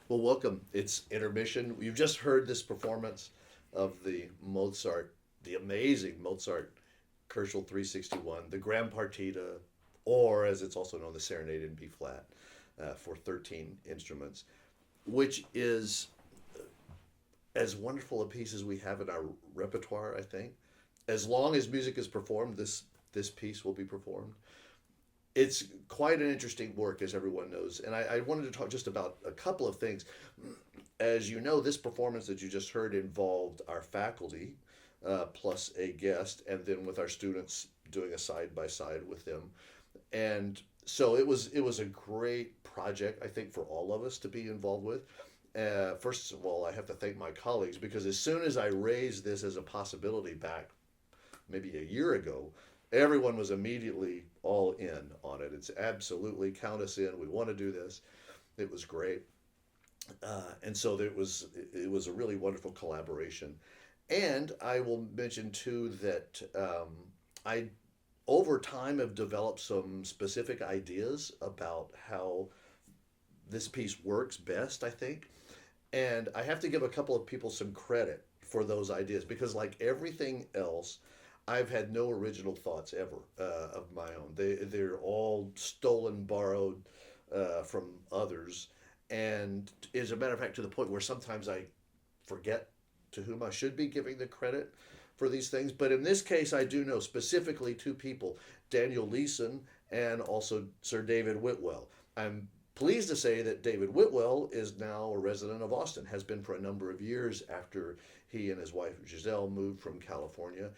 Well, welcome. It's intermission. You've just heard this performance of the amazing Mozart Herschel 361, the Grand Partita, or as it's also known, the Serenade in B flat for 13 instruments, which is as wonderful a piece as we have in our repertoire, I think. As long as music is performed, this piece will be performed. It's quite an interesting work, as everyone knows. And I wanted to talk just about a couple of things. As you know, this performance that you just heard involved our faculty plus a guest, and then with our students doing a side by side with them. And so it was a great project, I think, for all of us to be involved with. First of all, I have to thank my colleagues because as soon as I raised this as a possibility back maybe a year ago, everyone was immediately all in on it. It's absolutely count us in. We want to do this. It was great, and so it was a really wonderful collaboration. And I will mention too that I over time have developed some specific ideas about how this piece works best. I think, and I have to give a couple of people some credit for those ideas because, like everything else, I've had no original thoughts ever of my own. They're all stolen, borrowed from others, and as a matter of fact, to the point where sometimes I forget to whom I should be giving the credit for these things. But in this case, I do know specifically two people: Daniel Leeson and also Sir David Whitwell. I'm pleased to say that David Whitwell is now a resident of Austin, has been for a number of years after he and his wife Giselle moved from California.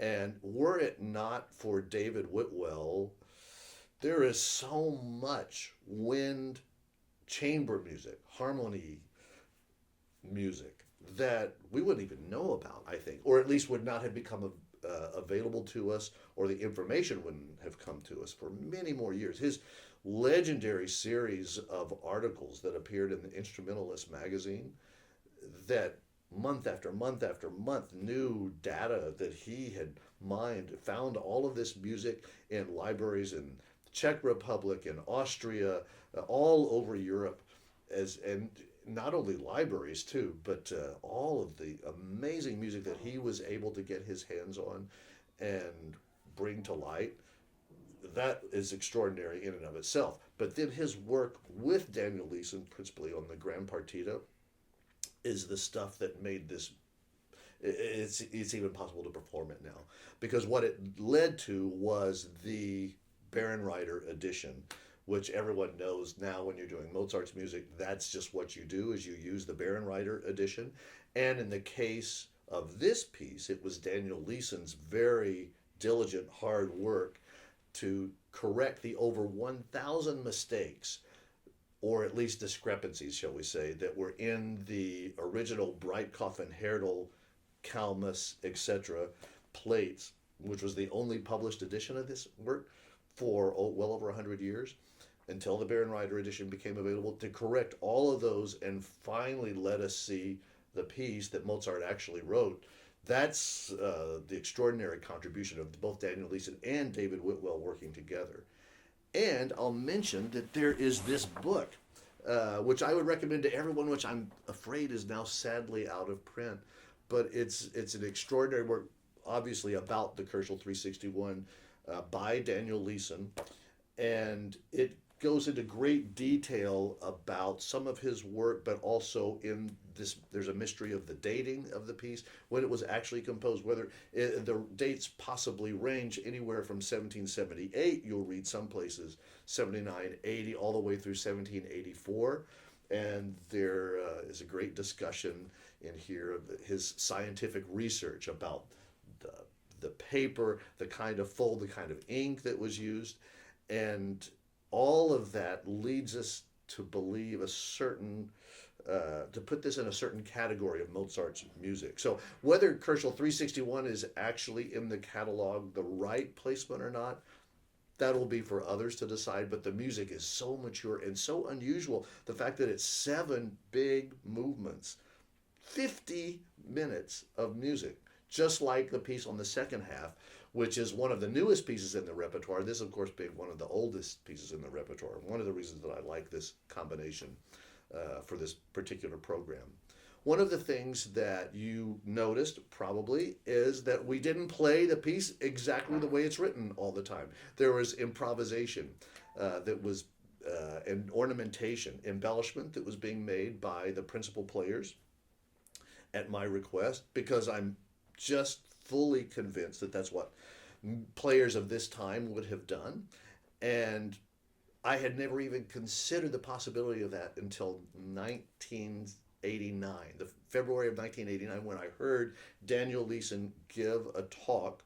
And were it not for David Whitwell, there is so much wind chamber music, harmony music that we wouldn't even know about, I think, or at least would not have become available to us, or the information wouldn't have come to us for many more years. His legendary series of articles that appeared in the Instrumentalist magazine that month after month after month, new data that he had mined, found all of this music in libraries in Czech Republic and Austria, all over Europe, as and not only libraries too, but all of the amazing music that he was able to get his hands on and bring to light. That is extraordinary in and of itself. But then his work with Daniel Leeson, principally on the Grand Partita, is the stuff that made this. It's even possible to perform it now because what it led to was the Barenreiter edition, which everyone knows now. When you're doing Mozart's music, that's just what you do: is you use the Barenreiter edition. And in the case of this piece, it was Daniel Leeson's very diligent, hard work to correct the over 1,000 mistakes, or at least discrepancies, shall we say, that were in the original Breitkopf and Herdel, Kalmus, etc. plates, which was the only published edition of this work for well over 100 years, until the Barenreiter edition became available, to correct all of those and finally let us see the piece that Mozart actually wrote. That's the extraordinary contribution of both Daniel Leeson and David Whitwell working together. And I'll mention that there is this book, which I would recommend to everyone, which I'm afraid is now sadly out of print. But it's an extraordinary work, obviously, about the Herschel 361 by Daniel Leeson. And it goes into great detail about some of his work, but also in this, there's a mystery of the dating of the piece, when it was actually composed, whether the dates possibly range anywhere from 1778, you'll read some places 79, 80, all the way through 1784. And there is a great discussion in here of his scientific research about the, the paper, the kind of fold, the kind of ink that was used. And all of that leads us to believe a certain, to put this in a certain category of Mozart's music. So whether Herschel 361 is actually in the catalog the right placement or not, that will be for others to decide. But the music is so mature and so unusual. The fact that it's 7 big movements, 50 minutes of music, just like the piece on the second half, which is one of the newest pieces in the repertoire. This, of course, being one of the oldest pieces in the repertoire. One of the reasons that I like this combination for this particular program. One of the things that you noticed probably is that we didn't play the piece exactly the way it's written all the time. There was improvisation that was and ornamentation, embellishment that was being made by the principal players at my request, because I'm just fully convinced that that's what players of this time would have done. And I had never even considered the possibility of that until 1989, the February of 1989, when I heard Daniel Leeson give a talk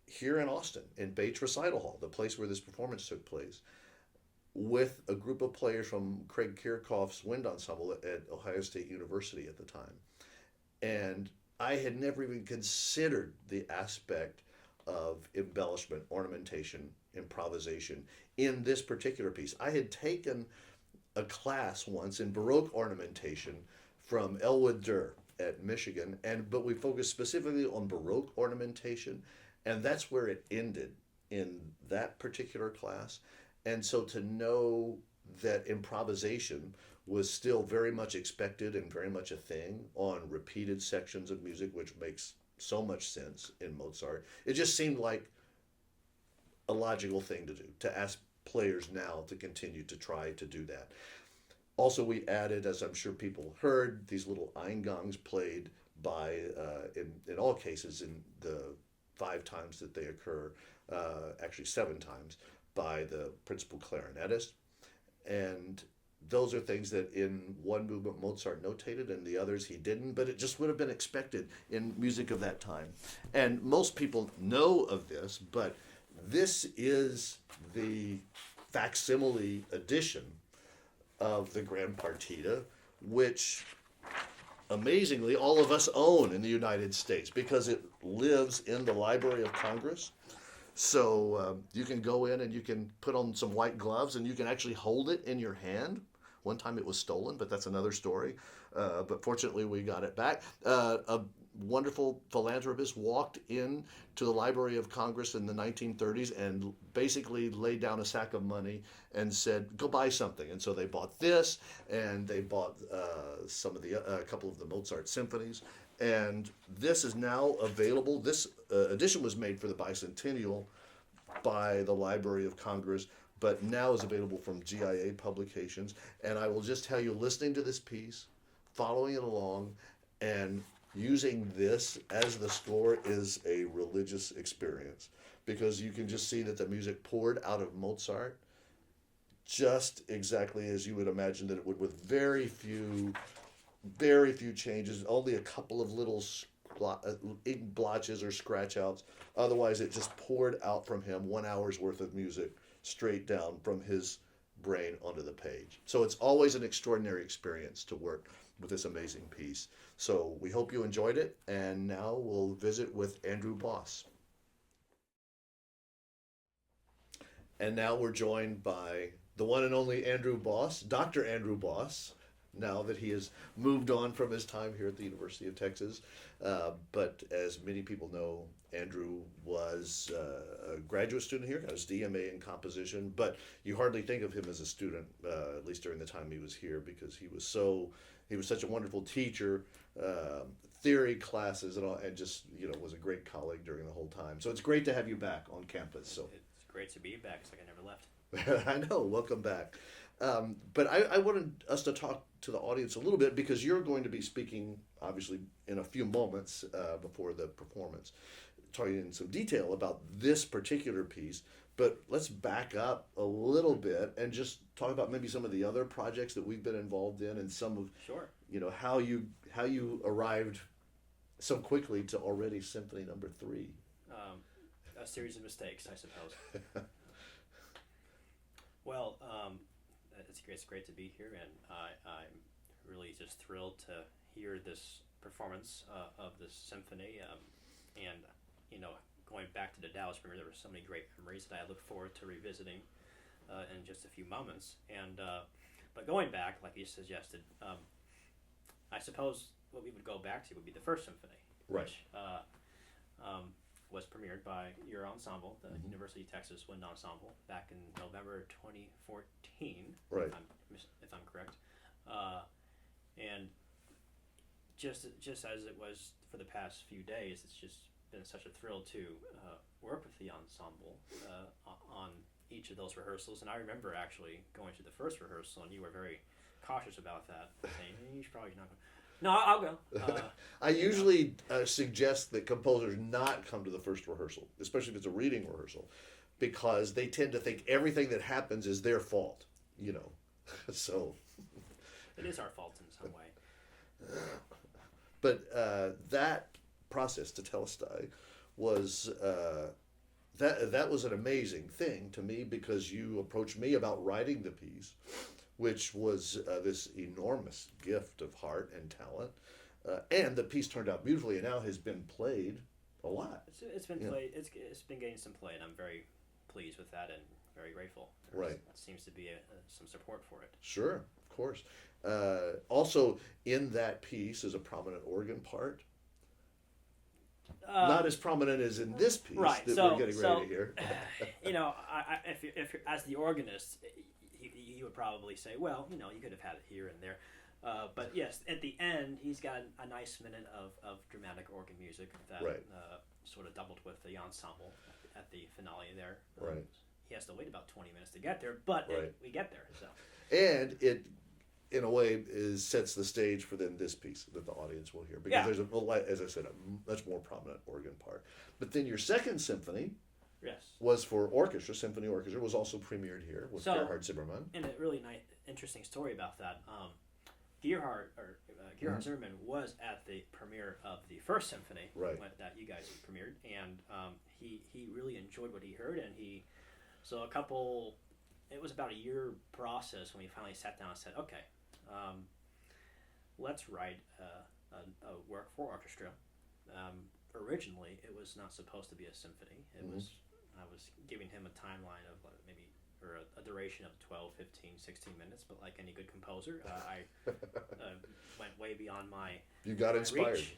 here in Austin, in Bates Recital Hall, the place where this performance took place, with a group of players from Craig Kirchhoff's wind ensemble at Ohio State University at the time. And I had never even considered the aspect of embellishment, ornamentation, improvisation in this particular piece. I had taken a class once in Baroque ornamentation from Elwood Durr at Michigan, but we focused specifically on Baroque ornamentation, and that's where it ended in that particular class. And so to know that improvisation was still very much expected and very much a thing on repeated sections of music, which makes so much sense in Mozart, it just seemed like a logical thing to do, to ask players now to continue to try to do that. Also, we added, as I'm sure people heard, these little eingangs played by, in all cases, in the 5 times that they occur, actually 7 times, by the principal clarinetist. And those are things that in one movement Mozart notated and the others he didn't, but it just would have been expected in music of that time. And most people know of this, but this is the facsimile edition of the Grand Partita, which amazingly all of us own in the United States because it lives in the Library of Congress. So you can go in and you can put on some white gloves and you can actually hold it in your hand. One time it was stolen, but that's another story. But fortunately we got it back. A wonderful philanthropist walked in to the Library of Congress in the 1930s and basically laid down a sack of money and said, go buy something. And so they bought this, and they bought a couple of the Mozart symphonies. And this is now available. This edition was made for the bicentennial by the Library of Congress, but now is available from GIA Publications. And I will just tell you, listening to this piece, following it along, and using this as the score is a religious experience, because you can just see that the music poured out of Mozart just exactly as you would imagine that it would, with very few changes, only a couple of little blotches or scratch outs. Otherwise, it just poured out from him 1 hour's worth of music straight down from his brain onto the page. So it's always an extraordinary experience to work with this amazing piece. So we hope you enjoyed it, and now we'll visit with Andrew Boss. And now we're joined by the one and only Andrew Boss, Dr. Andrew Boss, now that he has moved on from his time here at the University of Texas. But as many people know, Andrew was a graduate student here, got his DMA in composition, but you hardly think of him as a student, at least during the time he was here, because he was such a wonderful teacher, theory classes and all, and just, was a great colleague during the whole time. So it's great to have you back on campus. So it's great to be back. It's like I never left. I know, welcome back. But I wanted us to talk to the audience a little bit, because you're going to be speaking, obviously, in a few moments before the performance, talking in some detail about this particular piece. But let's back up a little bit and just talk about maybe some of the other projects that we've been involved in, and some of, Sure. How you arrived so quickly to already Symphony Number 3. A series of mistakes, I suppose. Well, it's great to be here, and I'm really just thrilled to hear this performance of this symphony. And going back to the Dallas premiere, there were so many great memories that I look forward to revisiting in just a few moments. And but going back, like you suggested, I suppose what we would go back to would be the first symphony, right, which was premiered by your ensemble, the University of Texas Wind Ensemble, back in November 2014, right, if I'm correct. And just as it was for the past few days, it's just been such a thrill to work with the ensemble on each of those rehearsals. And I remember actually going to the first rehearsal, and you were very cautious about that, saying, "You should probably not go." No, I'll go. I usually suggest that composers not come to the first rehearsal, especially if it's a reading rehearsal, because they tend to think everything that happens is their fault, you know. So, it is our fault in some way. but that process to Telestai was that was an amazing thing to me, because you approached me about writing the piece, which was this enormous gift of heart and talent, and the piece turned out beautifully, and now has been played a lot. It's been played. It's been getting some play, and I'm very pleased with that and very grateful. Right. Seems to be some support for it. Sure, of course. Also, in that piece is a prominent organ part. Not as prominent as in this piece right. that So, we're getting ready to hear. If you're, as the organist, he would probably say, well, you could have had it here and there. But yes, at the end, he's got a nice minute of dramatic organ music that Right. Sort of doubled with the ensemble at the finale there. Right. He has to wait about 20 minutes to get there, but Right. we get there. So. And it, in a way, sets the stage for then this piece that the audience will hear, because there's as I said, a much more prominent organ part. But then your second symphony, Yes. was for orchestra. Symphony orchestra was also premiered here with Gerhard Zimmermann. And a really nice, interesting story about that. Gerhard Zimmermann was at the premiere of the first symphony that you guys premiered, and he really enjoyed what he heard, and it was about a year process when we finally sat down and said, okay, let's write a work for orchestra. Originally, it was not supposed to be a symphony. I was giving him a timeline of a duration of 12, 15, 16 minutes, but like any good composer, I went way beyond my You got inspired. reach.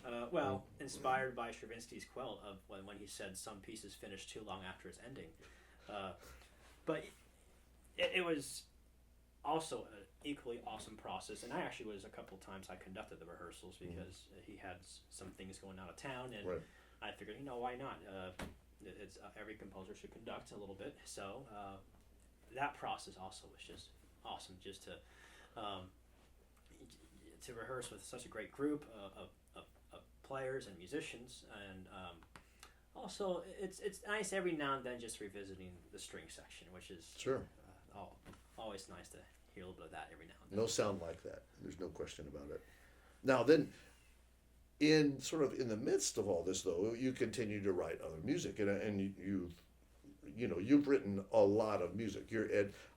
Inspired by Stravinsky's quote of when he said some pieces finish too long after its ending. But it was also an equally awesome process, and I actually was a couple times I conducted the rehearsals because he had some things going out of town, and I figured, why not? It's every composer should conduct a little bit, so that process also was just awesome, just to rehearse with such a great group of players and musicians, and also it's nice every now and then just revisiting the string section, which is always nice to hear a little bit of that every now and then. No sound like that. There's no question about it. Now then, in the midst of all this, though, you continue to write other music, and you've written a lot of music.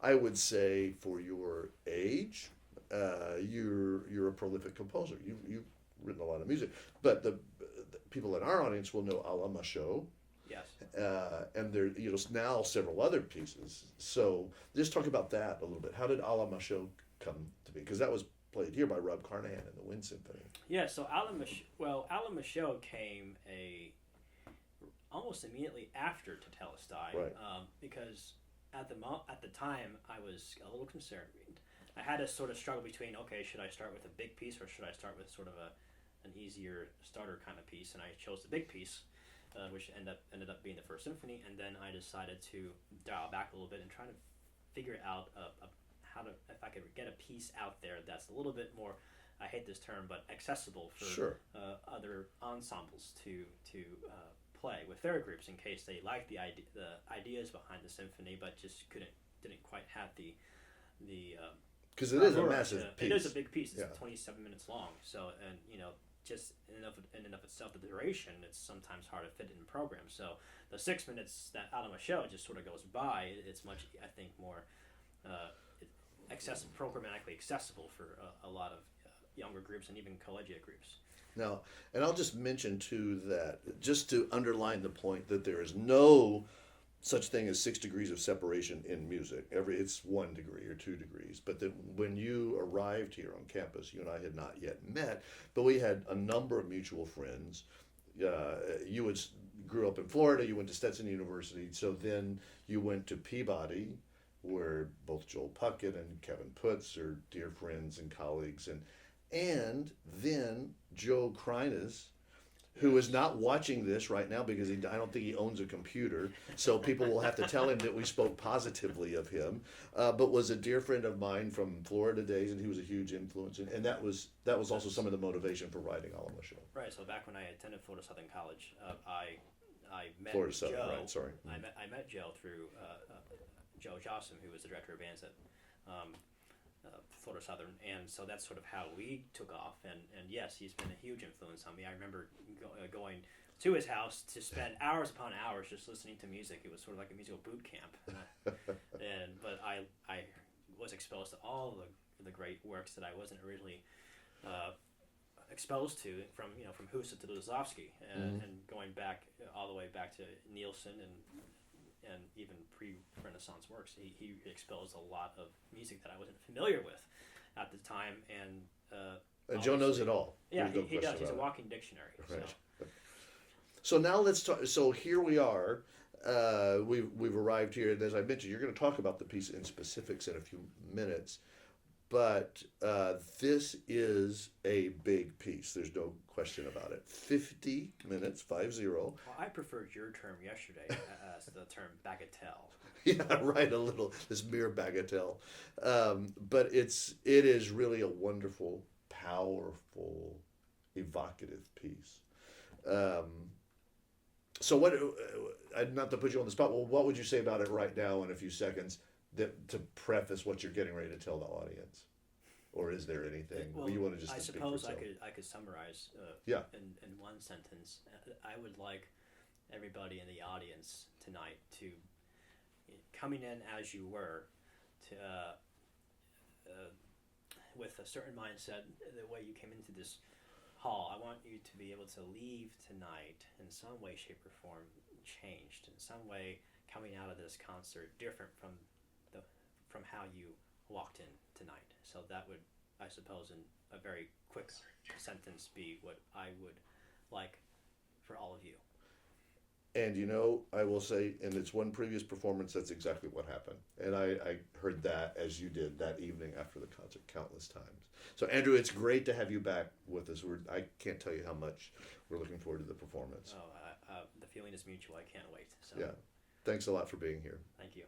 I would say, for your age, you're a prolific composer. You've written a lot of music, but the people in our audience will know "A la Machaut." Yes. And there, now several other pieces. So just talk about that a little bit. How did "A la Machaut" come to be? Because that was played here by Rob Carnahan in the Wind Symphony. Yeah. So "A la Machaut" came almost immediately after Tetelestai, Right. because at the time I was a little concerned. I had a sort of struggle between, okay, should I start with a big piece or should I start with sort of an easier starter kind of piece, and I chose the big piece, which ended up being the first symphony, and then I decided to dial back a little bit and try to figure out if I could get a piece out there that's a little bit more, I hate this term, but accessible for other ensembles to play with their groups, in case they like the ideas behind the symphony, but just didn't quite have the because it is a massive piece. It is a big piece. It's Yeah. 27 minutes long. So, and just in and of itself, the duration, it's sometimes hard to fit in programs. So the 6 minutes that out of a show just sort of goes by. It's much, I think, more programmatically accessible for a lot of younger groups and even collegiate groups. Now, and I'll just mention too that, just to underline the point, that there is no such thing as 6 degrees of separation in music. It's 1 degree or 2 degrees. But that when you arrived here on campus, you and I had not yet met, but we had a number of mutual friends. You grew up in Florida. You went to Stetson University. So then you went to Peabody, where both Joel Puckett and Kevin Putz are dear friends and colleagues, and then Joe Kreines, who is not watching this right now because I don't think he owns a computer, so people will have to tell him that we spoke positively of him, but was a dear friend of mine from Florida days, and he was a huge influence, and that was also some of the motivation for writing Alamo Show. Right. So back when I attended Florida Southern College, I met Florida Southern, Joe. right? Sorry. I met Joe through Joe Jossam, who was the director of bands at Florida Southern, and so that's sort of how we took off. And yes, he's been a huge influence on me. I remember going to his house to spend hours upon hours just listening to music. It was sort of like a musical boot camp. But I was exposed to all the great works that I wasn't originally exposed to, from Husa to Luzovsky, and going back all the way back to Nielsen and even pre-Renaissance works. He exposed a lot of music that I wasn't familiar with at the time, and Joe knows it all. Yeah, There's no he does. question He's a about walking dictionary. Right. So. So now let's talk. So here we are. We've arrived here, and as I mentioned, you're going to talk about the piece in specifics in a few minutes. But this is a big piece. There's no question about it. 50 minutes, 50. Well, I preferred your term yesterday as the term bagatelle. Yeah, right. This mere bagatelle, but it is really a wonderful, powerful, evocative piece. So what? Not to put you on the spot. Well, what would you say about it right now in a few seconds to preface what you're getting ready to tell the audience? Or is there anything you want to just? I speak suppose for I could summarize. In one sentence, I would like everybody in the audience tonight to, coming in as you were, to with a certain mindset, the way you came into this hall. I want you to be able to leave tonight in some way, shape, or form changed, in some way coming out of this concert different from how you walked in tonight. So that would, I suppose, in a very quick sentence, be what I would like for all of you. And I will say, in its one previous performance, that's exactly what happened. And I heard that as you did that evening after the concert countless times. So Andrew, it's great to have you back with us. I can't tell you how much we're looking forward to the performance. Oh, the feeling is mutual. I can't wait. So. Yeah. Thanks a lot for being here. Thank you.